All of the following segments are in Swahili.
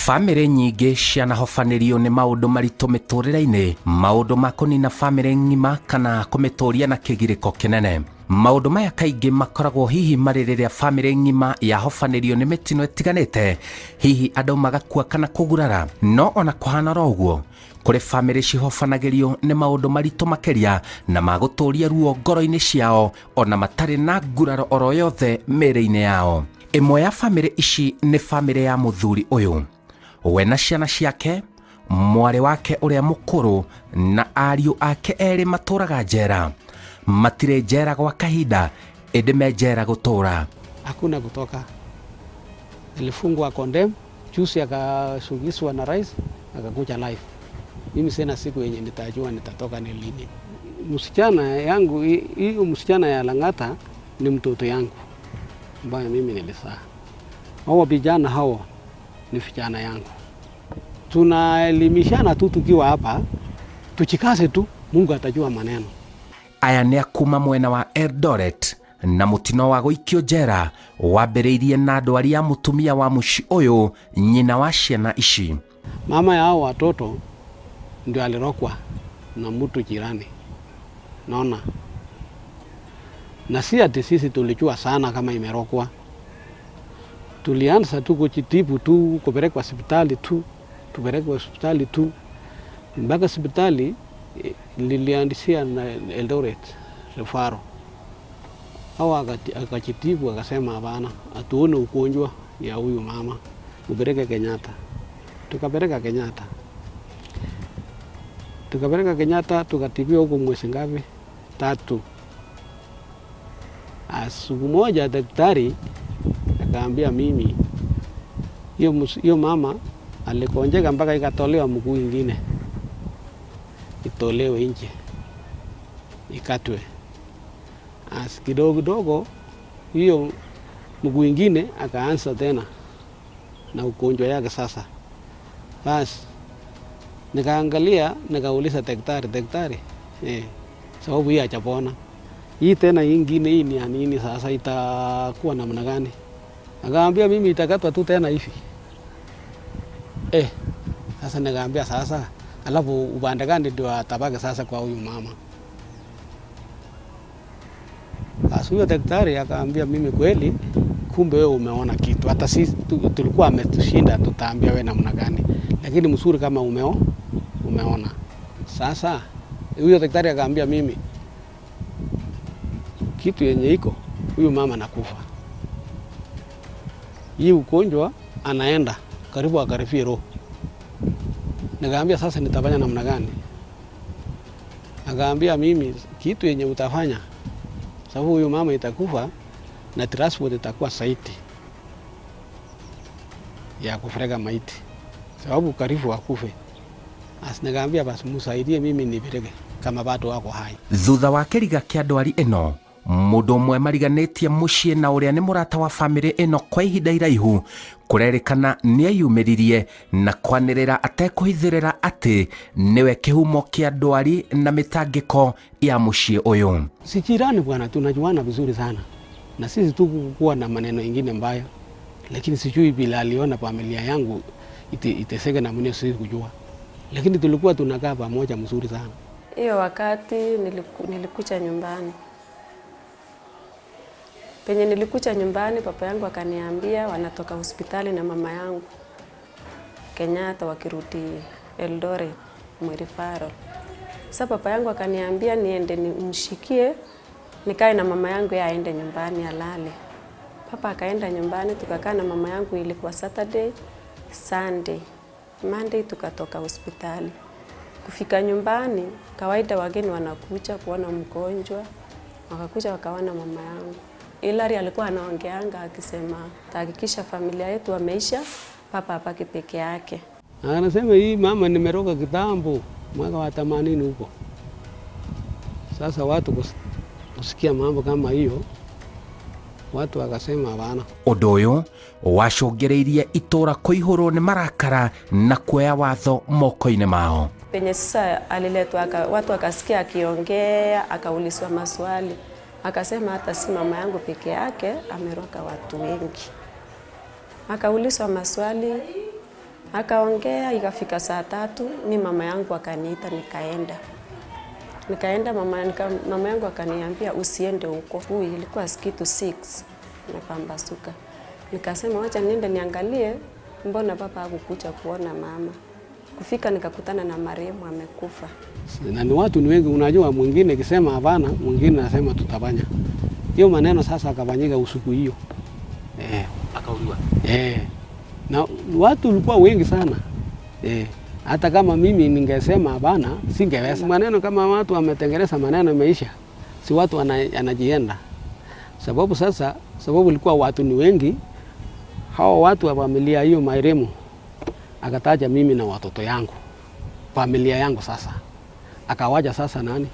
Family nyingi cianahofanirio ni maundu maritu miturire-ini, maundu makonina family ng'ima kana kumituria na kigiriko kinene. Maundu maya kaingi makoragwo hihi mari riria family ng'ima yahofanirio ni mitino itiganite, hihi andu magakua kana kugurara. No ona kuhana roguo, kuri family cihofanagirio ni maundu maritu makeria na maguturia ruo ngoro-ini ciao ona matari na nguraro oro yothe miri-ini yao. Imwe ya family ici ni family ya Muthuri uyu. We na ciana ciake, mwari wake uria mukuru na ariu ake eri maturaga njera. Matire njera gwa kahinda, indi me njera gutura. Hakuna kutoka. Alifungwa condemn, juzi akashugishwa na rais, akakuja live. Mimi sina siku yenye nitajua nitatoka ni lini. Msichana yangu, hiyo msichana ya Lang'ata ni mtoto yangu ambaye mimi nilizaa. Hao vijana hao ni vijana yangu. Tunaelimishana tu tukiwa hapa, tuchikaze tu, Mungu atajua maneno. Aya ni akuma mwena wa Eldoret na mutino wa guikio njera wambiriirie na ndwari ya mutumia wa muci uyu, nyina wa ciana ici. Mama ya hao watoto ndio alirokwa na mtu jirani. Naona. Na si ati sisi tulijua sana kama imerokwa. Tulianza tu kujitibu tu, kupelekwa hospitali tu, tupelekwa hospitali tu. Mpaka hospitali liliandisia na Eldoret referral. Hawa akajitibu akasema hapana, atuone ugonjwa ya huyu mama, upeleke Kenyatta. Tukapeleka Kenyatta. Tukatibiwa huko mwezi ngapi? 3. Siku moja daktari akaambia mimi hiyo mama alikonjeka mpaka ikatolewa mguu ingine, itolewe nje ikatwe. Kidogo hiyo mguu ingine akaanza tena na ugonjwa yake sasa. Basi nikaangalia, nikauliza daktari, sababu hii hajapona. Hii tena ingine hii ni nini sasa, itakuwa namna gani? Akaambia mimi itakatwa tu tena hivi. Sasa nikaambia sasa, alafu upande gani ndio atabaki sasa kwa huyu mama? Basi huyo daktari akaambia mimi kweli, kumbe wewe umeona kitu. Hata sisi tulikuwa ametushinda, tutaambia wewe namna gani. Lakini mzuri kama umeona. Sasa huyo daktari akaambia mimi kitu yenye iko, huyu mama nakufa. Hii ugonjwa anaenda karibu akarifie roho. Nikaambia sasa nitafanya namna gani? Akaambia mimi kitu yenye utafanya, sababu huyu mama itakufa na transport itakuwa saiti ya kufrega maiti, sababu karibu akufe. Nikaambia basi musaidie mimi nipeleke kama bado wako hai. Thutha wa kiriga kia ndwari ino, mundu mwe mariganitie mucii na uria ni murata wa family ino kwa ihinda iraihu, kurerikana ni ayumiririe na kwanirira atekuhithirira ati niwe kihumo kia ndwari na mitangiko ya mucii uyu. Si jirani bwana, tunajuana vizuri sana. Na sisi tu kuwa na maneno ingine mbaya, lakini sijui bila aliona familia yangu iteseke na mwenye sisi kujua. Lakini tulikuwa tunakaa pamoja mzuri sana. Hiyo wakati nilikuja nyumbani. Penye nilikuja nyumbani, papa yangu akaniambia wanatoka hospitali na mama yangu Kenyatta wakirudi Eldoret referral. Sasa papa yangu akaniambia niende nimshikie, nikae na mama yangu yeye aende nyumbani alale. Papa akaenda nyumbani, tukakaa na mama yangu, ilikuwa Saturday, Sunday. Monday tukatoka hospitali. Kufika nyumbani, kawaida wageni wanakuja kuona mgonjwa, wakakuja wakaona mama yangu. Hilary alikuwa anaongeanga akisema tahakikisha familia yetu wameisha, papa apaki peke yake. Anasema hii mama nimeroga kitambo mwaka wa 80 huko. Sasa watu kusikia mambo kama hiyo, watu wakasema hapana. Undu uyu wacungiriirie itura kuihurwo ni marakara na kuoya watho moko-ini mao. Penye sasa aliletwa, watu wakasikia akiongea, akaulizwa maswali. Akasema hata si mama yangu peke yake, ameroka watu wengi. Akaulizwa maswali, Akaongea, ikafika saa 3, mimi mama yangu akaniita, nikaenda. Mama yangu akaniambia usiende huko, huyu ilikuwa kitu 6 nimepambasuka. Nikasema wacha niende niangalie mbona papa hakukuja kuona mama. Kufika nikakutana na marehemu amekufa. Na ni watu ni wengi, unajua mwingine kisema hapana, mwingine anasema tutafanya. Hiyo maneno sasa akafanyika usiku hiyo. Akauliwa. Na watu walikuwa wengi sana. Hata kama mimi ningesema hapana, singeweza. Maneno kama watu wametengeneza maneno maisha, si watu anajienda. Sababu ilikuwa watu ni wengi, hao watu wa familia hiyo marehemu akataja mimi na watoto yangu, familia yangu. Sasa akawaja sasa nani?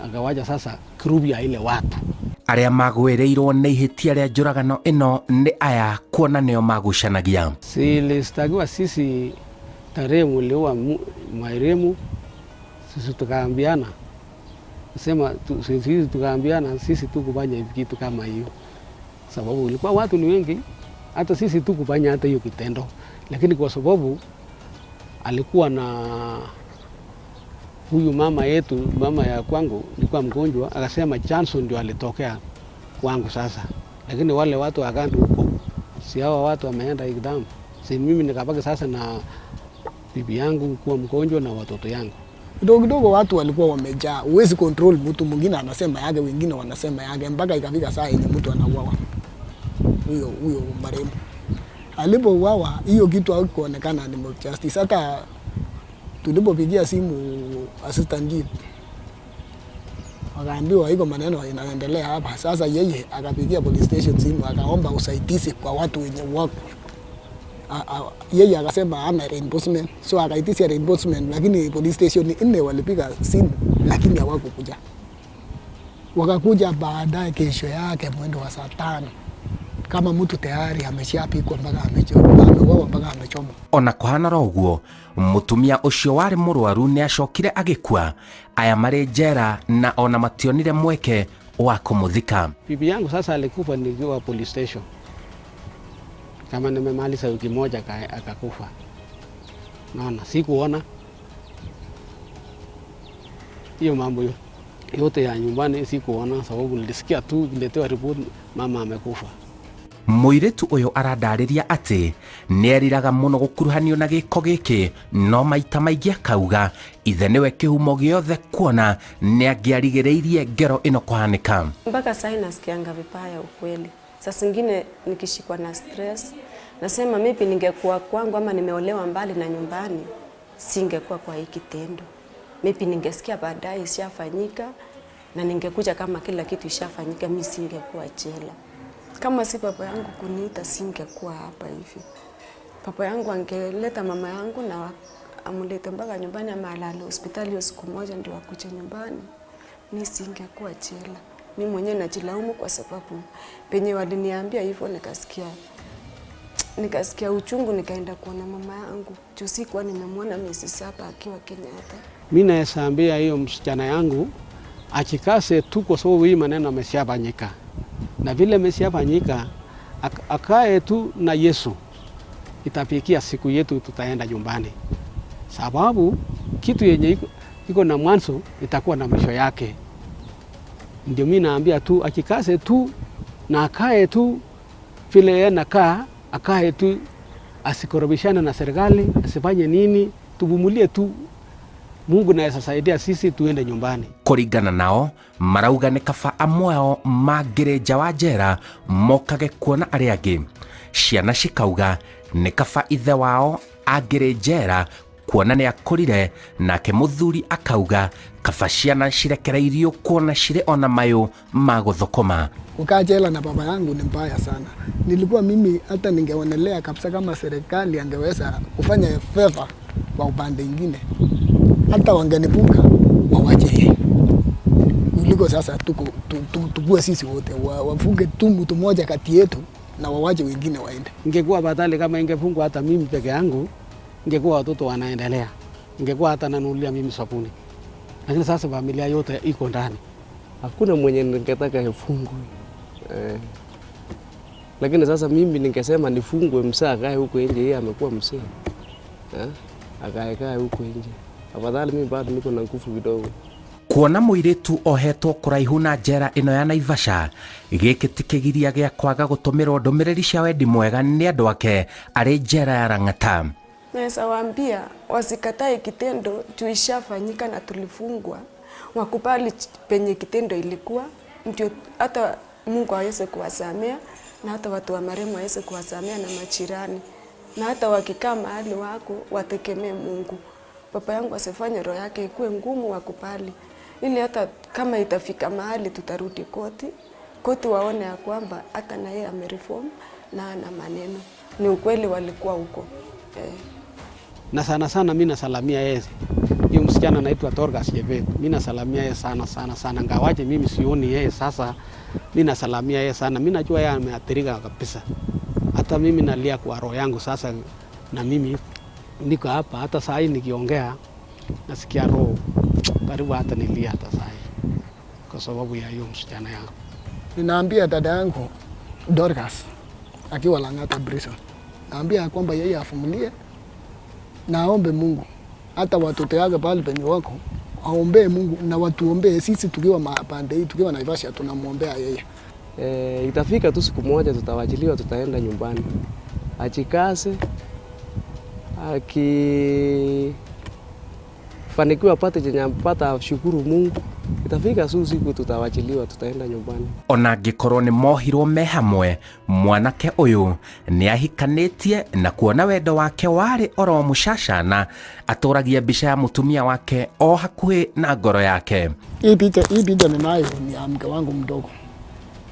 Akawaja sasa group ya ile watu aria magwereirwo nĩ ihĩtia rĩa njũragano ĩno nĩ aya kuona nĩo magucanagia. Silistakiwa sisi tarehe muliwa marehemu, sisi tukaambiana, sisi tukaambiana sisi tukufanya kitu kama hiyo, sababu ilikuwa watu ni wengi, hata sisi tukufanya hata hiyo kitendo. Lakini kwa sababu alikuwa na huyu mama yetu, mama ya kwangu alikuwa mgonjwa, akasema Johnson ndio alitokea kwangu sasa. Lakini wale watu wakandi huko, si hao watu wameenda ikdamu. Si mimi nikabaki sasa na bibi yangu kuwa mgonjwa na watoto yangu. Kidogo watu walikuwa wamejaa. Huwezi control mtu, mwingine anasema yake, wengine wanasema yake, mpaka ikafika saa yenye mtu anauawa. Huyo marehemu alipouawa, hiyo kitu haikuonekana ni justice. Hata tulipopigia simu assistant chief, akaambiwa iko maneno inaendelea hapa. Sasa yeye akapigia police station simu, akaomba usaidizi kwa watu wenye wako. Yeye akasema ana reinforcement, so akaitisha reinforcement, lakini police station 4 walipiga simu lakini hawakukuja. Wakakuja baadaye kesho yake mwendo wa saa 5. Kama mtu tayari ameshapikwa mpaka ameuawa mpaka amechomwa. Ona kuhana roguo, mutumia ucio wari murwaru ni acokire agikua, aya mari njera na ona mationire mweke wa kumuthika. Bibi yangu sasa alikufa nikiwa police station. Kama nimemaliza wiki moja akakufa. Naona sikuona hiyo mambo yote ya nyumbani, sikuona sababu nilisikia tu niletewa report mama amekufa. Muiritu uyu arandariria ati nieriraga muno gukuruhanio na giko giki, no maita maingi akauga ithe niwe kihumo giothe kuona niangiarigereirie ngero ino kuhanika. Mpaka sasa nasikianga vibaya ukweli. Sasa zingine nikishikwa na stress, nasema maybe ningekuwa kwangu ama nimeolewa mbali na nyumbani, singekuwa kwa hiki kitendo. Maybe ningesikia baadaye ishafanyika na ningekuja kama kila kitu ishafanyika, mimi singekuwa jela. Kama si papa yangu kuniita, singekuwa hapa hivi. Papa yangu angeleta mama yangu na amulete mpaka nyumbani ama alale hospitali siku moja ndio akuje nyumbani, mimi singekuwa jela. Mimi mwenyewe najilaumu kwa sababu penye waliniambia hivyo nikasikia uchungu, nikaenda kuona mama yangu. Sikuwa nimemwona miezi 7 akiwa Kenyatta. Mimi naesambia hiyo msichana yangu achikase tu, kwa sababu hii maneno ameshafanyika. Na vile ameshafanyika akae tu na Yesu, itafikia siku yetu tutaenda nyumbani. Sababu kitu yenye iko na mwanzo itakuwa na mwisho yake. Ndio mimi naambia tu achikase tu na akae tu vile yeye anakaa, akae tu, asikorobishane na serikali, asifanye nini, tuvumulie tu. Mungu naye sasaidia sisi tuende nyumbani. Kuringana nao, marauga ni kaba amweo mangire nja wa njera mokage kuona aria angi. Ciana cikauga ni kaba ithe wao angire njera kuona ni akurire, nake Muthuri akauga kaba ciana cirekereirio kuona cire ona mayo maguthokoma. Kukaa jela na baba yangu ni mbaya sana. Nilikuwa mimi hata ningeonelea kabisa kama serikali angeweza kufanya favor kwa upande mwingine, hata wangenipunga wawache. Kuliko sasa tukue sisi wote, wafunge tu mtu mmoja kati yetu na wawache wengine waende. Ingekuwa badala kama ingefungwa hata mimi peke yangu, ingekuwa watoto wanaendelea, ingekuwa hata nanunulia mimi sabuni. Lakini sasa familia yote iko ndani. Hakuna mwenye ningetaka ifungwe. Lakini sasa mimi ningesema nifungwe, msaa kae huko nje, yeye amekuwa mzee. akaekaa huko nje. Afadhali mimi bado niko na nguvu kidogo. Kuona muiritu ohetwo kuraihu na njera ino ya Naivasha giki ti kigiria gia kwaga gutumirwo ndumiriri cia wendi mwega ni andu ake ari njera ya Lang'ata. Naweza waambia wasikatae kitendo tuishafanyika na tulifungwa, wakubali penye kitendo ilikuwa, ndio hata Mungu aweze kuwasamea na hata watu wa marehemu waweze kuwasamea na majirani, na hata wakikaa mahali wako wategemee Mungu. Papa yangu asifanye roho yake ikuwe ngumu, wakubali ili hata kama itafika mahali tutarudi koti waone ya kwamba hata na yeye amereform na ana maneno. Ni ukweli walikuwa huko. Na sana mimi nasalamia yeye. Hiyo msichana anaitwa Torgas Jebet. Mimi nasalamia yeye sana. Ngawaje mimi sioni yeye sasa. Mimi nasalamia yeye sana. Mimi najua yeye ameathirika kabisa. Hata mimi nalia kwa roho yangu sasa, na mimi niko hapa hata saa hii nikiongea nasikia roho karibu hata nilia hata saa hii kwa sababu ya hiyo msichana yangu. Ninaambia dada yangu Dorcas akiwa Lang'ata prison, naambia kwamba yeye afumilie na aombe Mungu, hata watoto yake pale penye wako aombe Mungu na watuombee sisi tukiwa mapande hii, tukiwa Naivasha tunamwombea yeye. Itafika tu siku moja tutawachiliwa, tutaenda nyumbani. Achikase, akifanikiwa apate chenye apata, shukuru Mungu. Itafika siku tutawachiliwa, tutaenda nyumbani. Ona angikorwo ni mohirwo me hamwe, mwanake uyu ni ahikanetie na kuona wendo wake wari oro mushashana, aturagia mbica ya mutumia wake o hakuhi na ngoro yake. Hii picha ninayo ni ya mke wangu mdogo.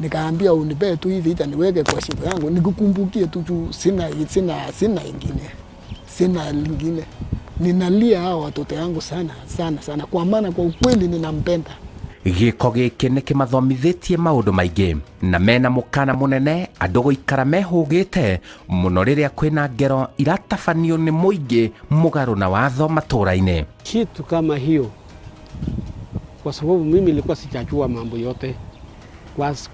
Nikaambia unipe tu hivi picha niweke kwa shingo yangu nikukumbukie tu, sina ingine. Sina lingine. Ninalia hao watoto yangu sana kwa maana kwa ukweli ninampenda. Giko giki ni kimathomithitie maundu maingi na mena mukana munene andu guikara mehugite muno riria kwina ngero iratabanio ni muingi mugaru na watho maturaine. Kitu kama hiyo, kwa sababu mimi nilikuwa sijajua mambo yote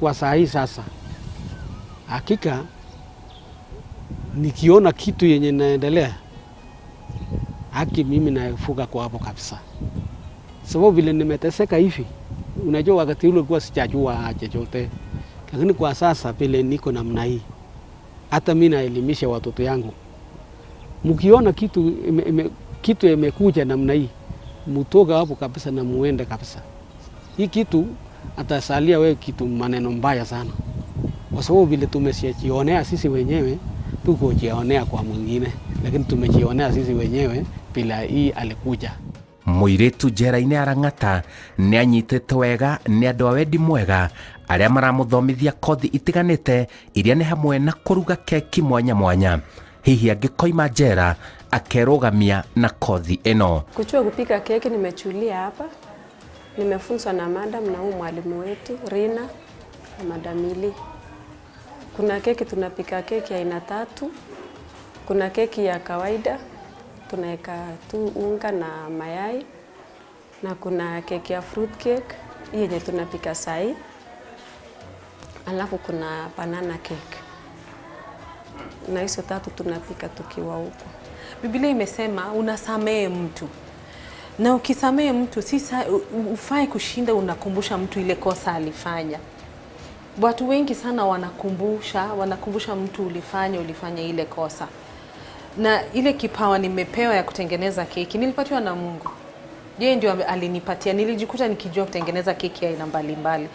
kwa saa hii sasa. Hakika nikiona kitu yenye naendelea haki mimi nafuga kwa hapo kabisa. Sababu vile nimeteseka hivi, unajua wakati ule ulikuwa sijajua chochote. Lakini kwa sasa vile niko namna hii, hata mimi naelimisha watoto yangu. Mkiona kitu imekuja namna hii, mtoka hapo kabisa na muende kabisa. Hii kitu atasalia wewe kitu maneno mbaya sana. Kwa sababu vile tumeshajionea sisi wenyewe, tuko jionea kwa mwingine, lakini tumejionea sisi wenyewe bila hii alikuja. Muiritu njera-ini ya Lang'ata ni anyitite wega ni andu a wendi mwega aria maramuthomithia kothi itiganite iria ni hamwe na kuruga keki mwanya. Hihi angikoima njera akerugamia na kothi ino. Kuchua kupika keki nimechulia hapa. Nimefunzwa na madam na mwalimu wetu Rina na madamili. Kuna keki tunapika keki aina 3. Kuna keki ya kawaida tunaweka tu unga na mayai, na kuna keki ya fruit cake yenye tunapika sai, alafu kuna banana cake. Na hizo 3 tunapika tukiwa huko. Biblia imesema unasamehe mtu. Na ukisamehe mtu ufai kushinda unakumbusha mtu ile kosa alifanya. Watu wengi sana wanakumbusha mtu ulifanya ile kosa. Na ile kipawa nimepewa ya kutengeneza keki nilipatiwa na Mungu. Yeye ndio alinipatia. Nilijikuta nikijua kutengeneza keki aina mbalimbali.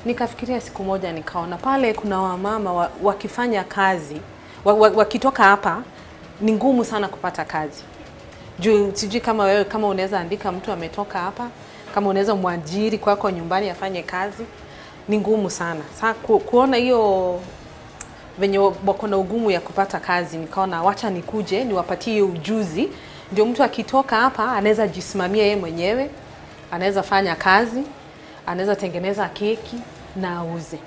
Nikafikiria siku moja nikaona pale kuna wamama wakifanya kazi, wakitoka hapa ni ngumu sana kupata kazi. Juu sijui kama wewe kama unaweza andika mtu ametoka hapa, kama unaweza mwajiri kwako nyumbani afanye kazi, ni ngumu sana. Sasa kuona hiyo venye wako na ugumu ya kupata kazi, nikaona wacha nikuje niwapatie ujuzi, ndio mtu akitoka hapa anaweza jisimamia yeye mwenyewe, anaweza fanya kazi, anaweza tengeneza keki na auze,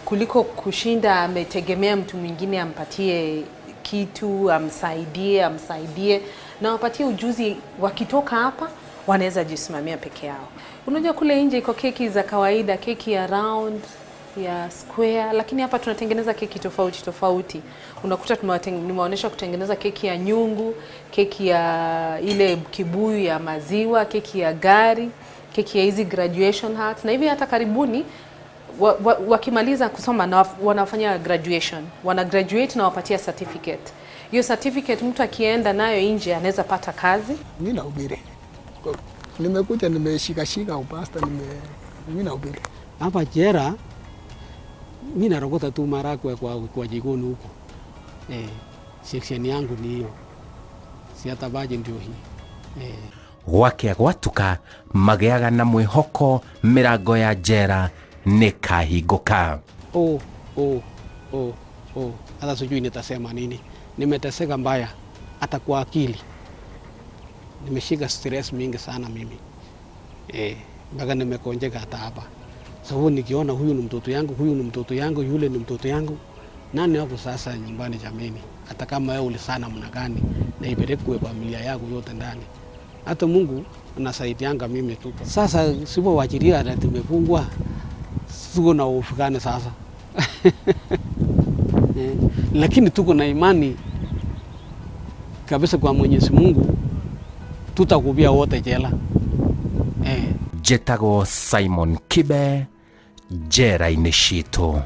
kuliko kushinda ametegemea mtu mwingine ampatie kitu, amsaidie na wapatie ujuzi. Wakitoka hapa wanaweza jisimamia peke yao. Unajua kule nje iko keki za kawaida, keki ya round, ya square, lakini hapa tunatengeneza keki tofauti tofauti. Unakuta nimeonyesha kutengeneza keki ya nyungu, keki ya ile kibuyu ya maziwa, keki ya gari, keki ya hizi graduation hats, na hivi hata karibuni wakimaliza kusoma na wanafanya graduation, wana graduate na wapatia certificate. Hiyo certificate mtu akienda nayo nje anaweza pata kazi. Mimi nahubiri. Nimekuja nimeshika upasta, mimi nahubiri. Hapa NJERA mimi narogota tu marakwe kwa jikoni huko. Section yangu ni hiyo. Si hata baje ndio hii. Gwake gwatuka magiaga na mwihoko mirango ya NJERA nikahinguka. Hata sijui nitasema nini. Nimeteseka mbaya hata kwa akili. Nimeshika stress mingi sana mimi. Mpaka nimekonjeka hata hapa. Sababu nikiona huyu ni mtoto yangu, huyu ni mtoto yangu, yule ni mtoto yangu. Nani wako sasa nyumbani jameni? Hata kama wewe ulisana mna gani na ipelekwe familia yako yote ndani. Hata Mungu anasaidianga mimi tu. Sasa sipo wachilia na tumefungwa. Tuko na ufukane sasa. Lakini tuko na imani kabisa kwa Mwenyezi Mungu, tutakubia wote jela. Jetago Simon Kibe, NJERA-INI CITU.